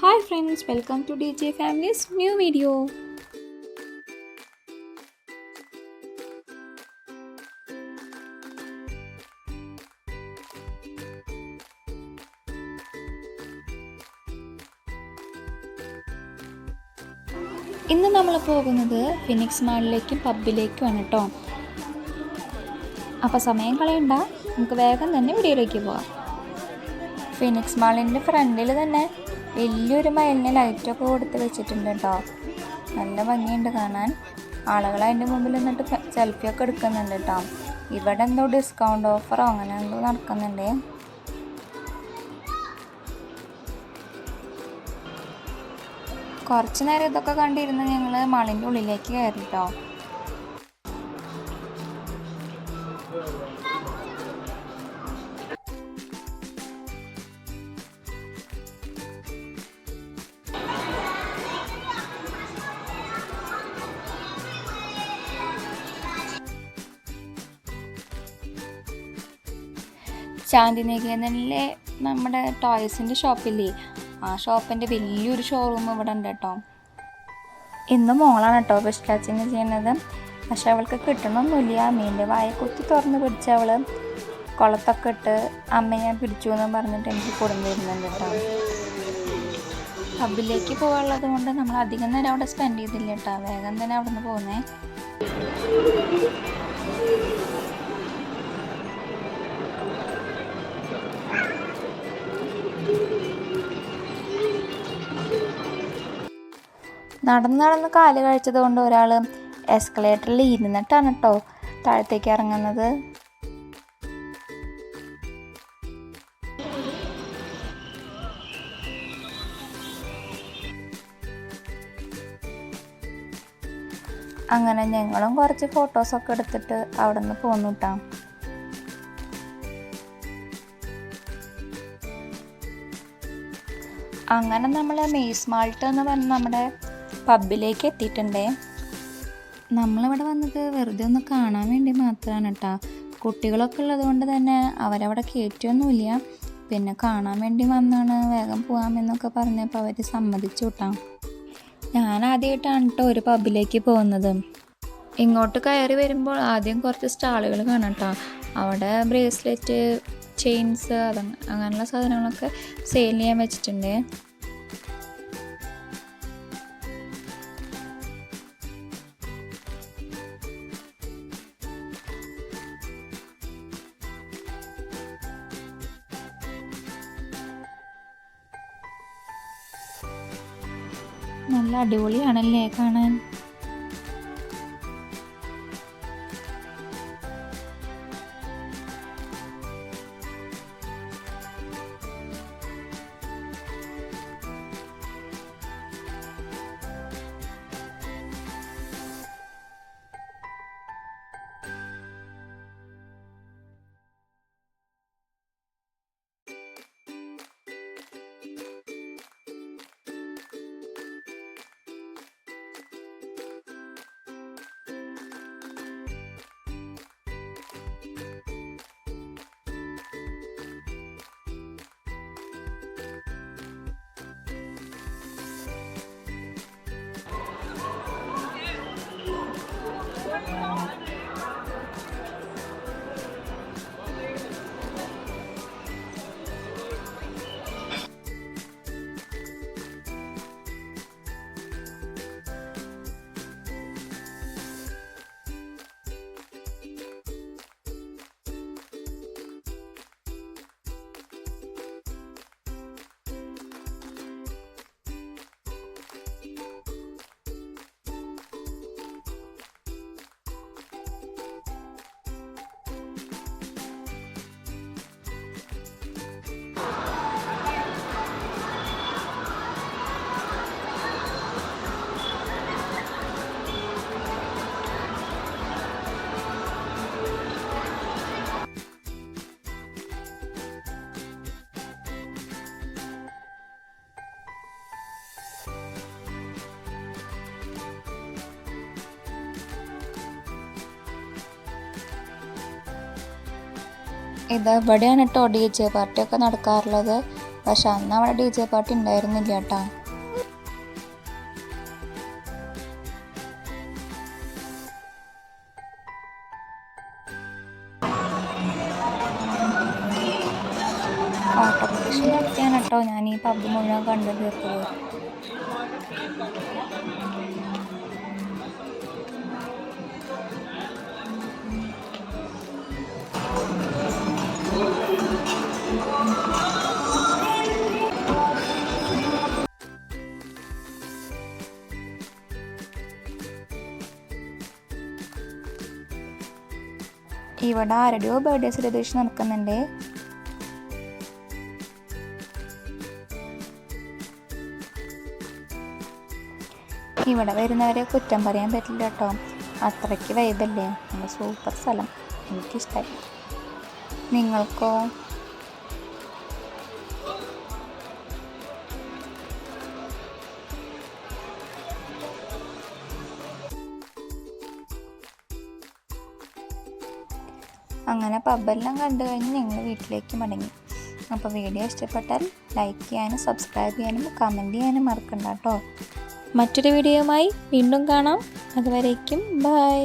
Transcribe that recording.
Hi friends, welcome to DJ Family's new video. ഇന്ന് നമ്മൾ പോകുന്നത് ഫിനിക്സ് മാളിലേക്കും പബ്ബിലേക്കുമാണ് കേട്ടോ. അപ്പോൾ സമയം കളയണ്ട, നമുക്ക് വേഗം തന്നെ വീഡിയോയിലേക്ക് പോകാം. ഫിനിക്സ് മാളിൻ്റെ ഫ്രണ്ടിൽ തന്നെ വലിയൊരു മയിലിന് ലൈറ്റൊക്കെ കൊടുത്ത് വെച്ചിട്ടുണ്ട് കേട്ടോ. നല്ല ഭംഗിയുണ്ട് കാണാൻ. ആളുകൾ അതിൻ്റെ മുമ്പിൽ നിന്നിട്ട് സെൽഫിയൊക്കെ എടുക്കുന്നുണ്ട് കേട്ടോ. ഇവിടെ എന്തോ ഡിസ്കൗണ്ട് ഓഫറോ അങ്ങനെ എന്തോ നടക്കുന്നുണ്ട്. കുറച്ച് നേരം ഇതൊക്കെ കണ്ടിരുന്ന് ഞങ്ങൾ മാളിൻ്റെ ഉള്ളിലേക്ക് കയറി കേട്ടോ. ശാന്തിനികേതനിലെ നമ്മുടെ ടോയ്സിൻ്റെ ഷോപ്പില്ലേ, ആ ഷോപ്പിൻ്റെ വലിയൊരു ഷോറൂം ഇവിടെ ഉണ്ട് കേട്ടോ. ഇന്ന് മോളാണ് കേട്ടോ ഫിഷ് കാച്ചിങ് ചെയ്യുന്നത്. പക്ഷെ അവൾക്ക് കിട്ടണമൊന്നുമില്ല. മീനിൻ്റെ വായ കുത്തി തുറന്ന് പിടിച്ച് അവൾ കുളത്തൊക്കെ ഇട്ട് അമ്മ ഞാൻ പിടിച്ചു എന്ന് പറഞ്ഞിട്ട് എനിക്ക് കൊടുന്നു വരുന്നുണ്ട് കേട്ടോ. പബ്ബിലേക്ക് പോകാനുള്ളത് കൊണ്ട് നമ്മൾ അധികം നേരം അവിടെ സ്പെൻഡ് ചെയ്തില്ല കേട്ടോ. വേഗം തന്നെ അവിടെ നിന്ന് പോകുന്നേ. നടന്ന് കാല് കഴിച്ചത് കൊണ്ട് ഒരാൾ എസ്കലേറ്ററിൽ ഇരുന്നിട്ടാണ് കേട്ടോ താഴത്തേക്ക് ഇറങ്ങുന്നത്. അങ്ങനെ ഞങ്ങളും കുറച്ച് ഫോട്ടോസൊക്കെ എടുത്തിട്ട് അവിടെ നിന്ന് പോന്നു കേട്ടോ. അങ്ങനെ നമ്മൾ മെയ്സ് മാൾട്ട് എന്ന് പറഞ്ഞ നമ്മുടെ പബ്ബിലേക്ക് എത്തിയിട്ടുണ്ടേ. നമ്മളിവിടെ വന്നത് വെറുതെ ഒന്ന് കാണാൻ വേണ്ടി മാത്രമാണ് കേട്ടോ. കുട്ടികളൊക്കെ ഉള്ളത് കൊണ്ട് തന്നെ അവരവിടെ കയറ്റൊന്നുമില്ല. പിന്നെ കാണാൻ വേണ്ടി വന്നാണ്, വേഗം പോകാമെന്നൊക്കെ പറഞ്ഞപ്പോൾ അവർ സമ്മതിച്ചു കേട്ടോ. ഞാൻ ആദ്യമായിട്ടാണ് കേട്ടോ ഒരു പബ്ബിലേക്ക് പോകുന്നത്. ഇങ്ങോട്ട് കയറി വരുമ്പോൾ ആദ്യം കുറച്ച് സ്റ്റാളുകൾ കാണാം കേട്ടോ. അവിടെ ബ്രേസ്ലെറ്റ്, ചെയിൻസ് അങ്ങനെയുള്ള സാധനങ്ങളൊക്കെ സെയിൽ ചെയ്യാൻ വെച്ചിട്ടുണ്ട്. നല്ല അടിപൊളിയാണല്ലേ കാണാൻ. ഇത് ഇവിടെയാണ് കേട്ടോ DJ പാർട്ടിയൊക്കെ നടക്കാറുള്ളത്. പക്ഷെ അന്ന് അവിടെ DJ പാർട്ടി ഉണ്ടായിരുന്നില്ല കേട്ടോ. ഓട്ടോറിക്ഷ നിർത്തിയാണ് കേട്ടോ ഞാൻ ഈ പബ്ബ് മുഴുവൻ കണ്ടു തീർത്തത്. ഇവിടെ ആരുടെയോ ബർത്ത്ഡേ സെലിബ്രേഷൻ നടക്കുന്നുണ്ട്. ഇവിടെ വരുന്നവരെ കുറ്റം പറയാൻ പറ്റില്ല കേട്ടോ, അത്രയ്ക്ക് വൈബല്ലേ, നല്ല സൂപ്പർ സ്ഥലം, എനിക്കിഷ്ടമായി. നിങ്ങൾക്കോ? അങ്ങനെ പബ്ബെല്ലാം കണ്ടു കഴിഞ്ഞ് ഞങ്ങൾ വീട്ടിലേക്ക് മടങ്ങി. അപ്പോൾ വീഡിയോ ഇഷ്ടപ്പെട്ടാൽ ലൈക്ക് ചെയ്യാനും സബ്സ്ക്രൈബ് ചെയ്യാനും കമൻറ്റ് ചെയ്യാനും മറക്കണ്ട കേട്ടോ. മറ്റൊരു വീഡിയോയുമായി വീണ്ടും കാണാം. അതുവരേക്കും ബൈ.